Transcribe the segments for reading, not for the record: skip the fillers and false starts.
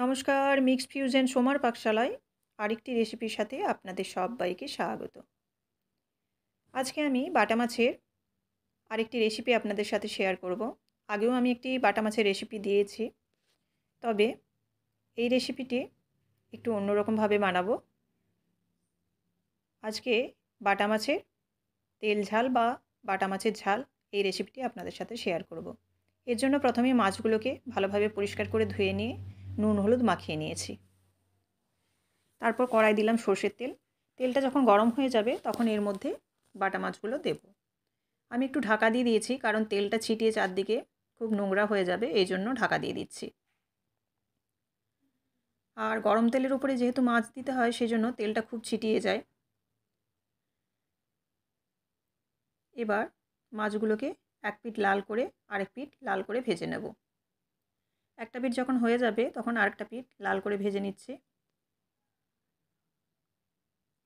নমস্কার, mixed fusion সোমার পাকশালায় আরেকটি রেসিপির সাথে আপনাদের সবাইকে স্বাগত। আজকে আমি বাটা মাছের আরেকটি রেসিপি আপনাদের সাথে শেয়ার করব। আগেও আমি একটি বাটা মাছের রেসিপি দিয়েছি, তবে এই রেসিপিটি একটু অন্যরকমভাবে বানাবো। আজকে বাটা মাছের তেল ঝাল বা বাটা মাছের ঝাল এই রেসিপিটি আপনাদের সাথে শেয়ার করব। এর জন্য প্রথমে মাছগুলোকে ভালোভাবে পরিষ্কার করে ধুয়ে নিয়ে নুন হলুদ মাখিয়ে নিয়েছি। তারপর কড়াই দিলাম সর্ষের তেল। তেলটা যখন গরম হয়ে যাবে তখন এর মধ্যে বাটা মাছগুলো দেব। আমি একটু ঢাকা দিয়ে দিয়েছি, কারণ তেলটা ছিটিয়ে চারদিকে খুব নোংরা হয়ে যাবে, এই জন্য ঢাকা দিয়ে দিচ্ছি। আর গরম তেলের উপরে যেহেতু মাছ দিতে হয়, সেজন্য তেলটা খুব ছিটিয়ে যায়। এবার মাছগুলোকে এক পিঠ লাল করে আরেক পিঠ লাল করে ভেজে নেব। একটা পিঠ যখন হয়ে যাবে তখন আরেকটা পিঠ লাল করে ভেজে নিচ্ছি।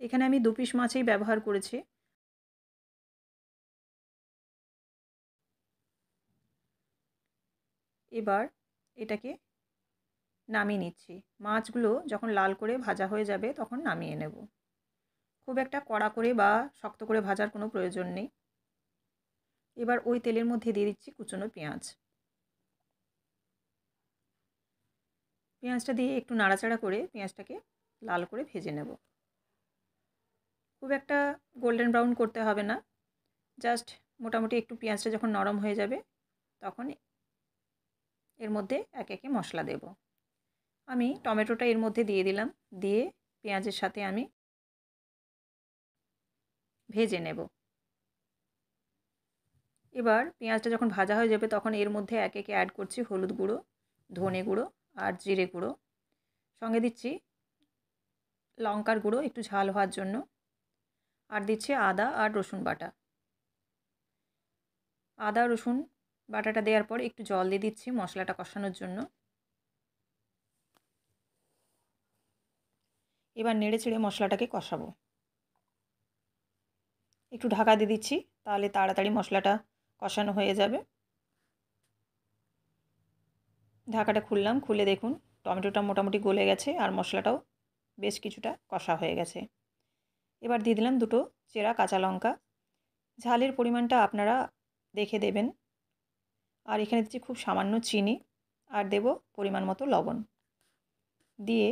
এখানে আমি 2 পিস মাছই ব্যবহার করেছি। এবার এটাকে নামিয়ে নিচ্ছি। মাছগুলো যখন লাল করে ভাজা হয়ে যাবে তখন নামিয়ে নেব। খুব একটা কড়া করে বা শক্ত করে ভাজার কোনো প্রয়োজন নেই। এবার ওই তেলের মধ্যে দিয়ে দিচ্ছি কুচনো পেঁয়াজ। পেঁয়াজটা দিয়ে একটু নাড়াচাড়া করে পেঁয়াজটাকে লাল করে ভেজে নেব। খুব একটা গোল্ডেন ব্রাউন করতে হবে না, জাস্ট মোটামুটি একটু পেঁয়াজটা যখন নরম হয়ে যাবে তখন এর মধ্যে একে একে মশলা দেব। আমি টমেটোটা এর মধ্যে দিয়ে দিলাম, দিয়ে পেঁয়াজের সাথে আমি ভেজে নেব। এবার পেঁয়াজটা যখন ভাজা হয়ে যাবে তখন এর মধ্যে একে একে অ্যাড করছি হলুদ গুঁড়ো, ধনে গুঁড়ো আর জিরে গুঁড়ো। সঙ্গে দিচ্ছি লঙ্কার গুঁড়ো একটু ঝাল হওয়ার জন্য, আর দিচ্ছি আদা আর রসুন বাটা। আদা রসুন বাটাটা দেওয়ার পর একটু জল দিয়ে দিচ্ছি মশলাটা কষানোর জন্য। এবার নেড়ে চেড়ে মশলাটাকে কষাবো। একটু ঢাকা দিয়ে দিচ্ছি, তাহলে তাড়াতাড়ি মশলাটা কষানো হয়ে যাবে। ঢাকাটা খুললাম, খুলে দেখুন টমেটোটা মোটামুটি গলে গেছে আর মশলাটাও বেশ কিছুটা কষা হয়ে গেছে। এবার দিয়ে দিলাম 2টো চেরা কাঁচা লঙ্কা। ঝালের পরিমাণটা আপনারা দেখে দেবেন। আর এখানে দিচ্ছি খুব সামান্য চিনি, আর দেব পরিমাণ মতো লবণ। দিয়ে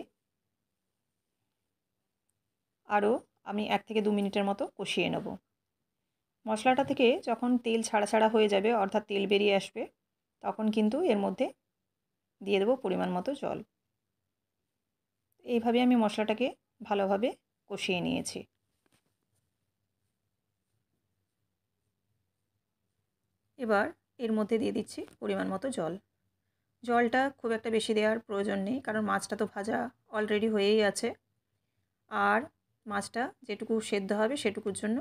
আরও আমি 1 থেকে 2 মিনিটের মতো কষিয়ে নেব। মশলাটা থেকে যখন তেল ছাড়া ছাড়া হয়ে যাবে, অর্থাৎ তেল বেরিয়ে আসবে, তখন কিন্তু এর মধ্যে দিয়ে দেবো পরিমাণ মতো জল। এইভাবে আমি মশলাটাকে ভালোভাবে কষিয়ে নিয়েছি। এবার এর মধ্যে দিয়ে দিচ্ছি পরিমাণ মতো জল। জলটা খুব একটা বেশি দেওয়ার প্রয়োজন নেই, কারণ মাছটা তো ভাজা অলরেডি হয়েই আছে। আর মাছটা যেটুকু সেদ্ধ হবে সেটুকুর জন্য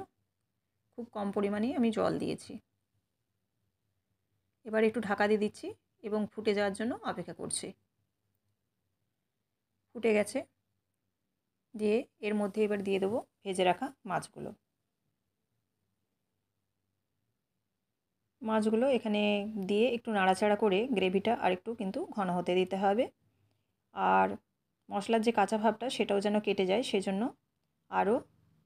খুব কম পরিমাণেই আমি জল দিয়েছি। এবার একটু ঢাকা দিয়ে দিচ্ছি এবং ফুটে যাওয়ার জন্য অপেক্ষা করছি। ফুটে গেছে, দিয়ে এর মধ্যে এবার দিয়ে দেবো ভেজে রাখা মাছগুলো। মাছগুলো এখানে দিয়ে একটু নাড়াচাড়া করে গ্রেভিটা আরেকটু কিন্তু ঘন হতে দিতে হবে। আর মশলার যে কাঁচা ভাবটা সেটাও যেন কেটে যায়, সেজন্য আরও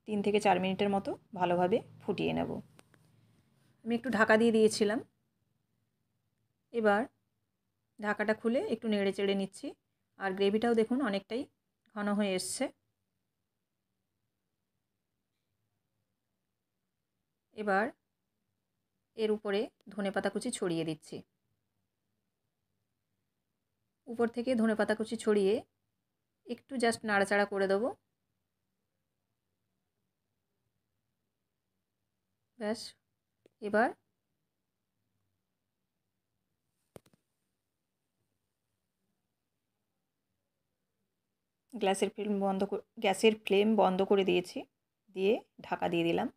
3 থেকে 4 মিনিটের মতো ভালোভাবে ফুটিয়ে নেব। আমি একটু ঢাকা দিয়ে দিয়েছিলাম। এবার ঢাকাটা খুলে একটু নেড়ে চেড়ে নিচ্ছি। আর গ্রেভিটাও দেখুন অনেকটাই ঘন হয়ে এসছে। এবার এর উপরে ধনেপাতা কুচি ছড়িয়ে দিচ্ছি। উপর থেকে ধনেপাতা কুচি ছড়িয়ে একটু জাস্ট নাড়াচাড়া করে দেবো। ব্যাস, এবার গ্যাসের ফ্লেম বন্ধ করে দিয়েছি, দিয়ে ঢাকা দিয়ে দিলাম।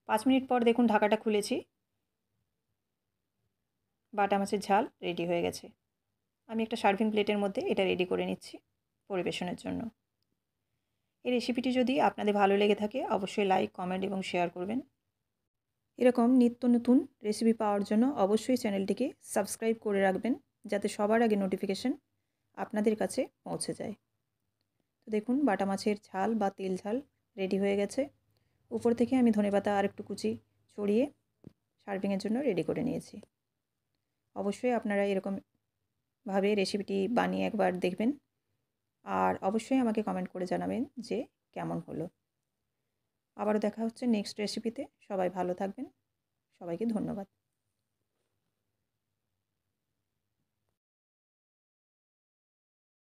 5 মিনিট পর দেখুন ঢাকাটা খুলেছি। বাটা মাছের ঝাল রেডি হয়ে গেছে। আমি একটা সার্ভিং প্লেটের মধ্যে এটা রেডি করে নিচ্ছি পরিবেশনের জন্য। এই রেসিপিটি যদি আপনাদের ভালো লেগে থাকে অবশ্যই লাইক, কমেন্ট এবং শেয়ার করবেন। এরকম নিত্য নতুন রেসিপি পাওয়ার জন্য অবশ্যই চ্যানেলটিকে সাবস্ক্রাইব করে রাখবেন, যাতে সবার আগে নোটিফিকেশন আপনাদের কাছে পৌঁছে যায়। তো দেখুন বাটা মাছের ঝাল বা তেল ঝাল রেডি হয়ে গেছে। উপর থেকে আমি ধনেপাতা আর একটু কুচি ছড়িয়ে সার্ভিংয়ের জন্য রেডি করে নিয়েছি। অবশ্যই আপনারা এরকমভাবে রেসিপিটি বানিয়ে একবার দেখবেন আর অবশ্যই আমাকে কমেন্ট করে জানাবেন যে কেমন হলো। আবারও দেখা হচ্ছে নেক্সট রেসিপিতে। সবাই ভালো থাকবেন। সবাইকে ধন্যবাদ।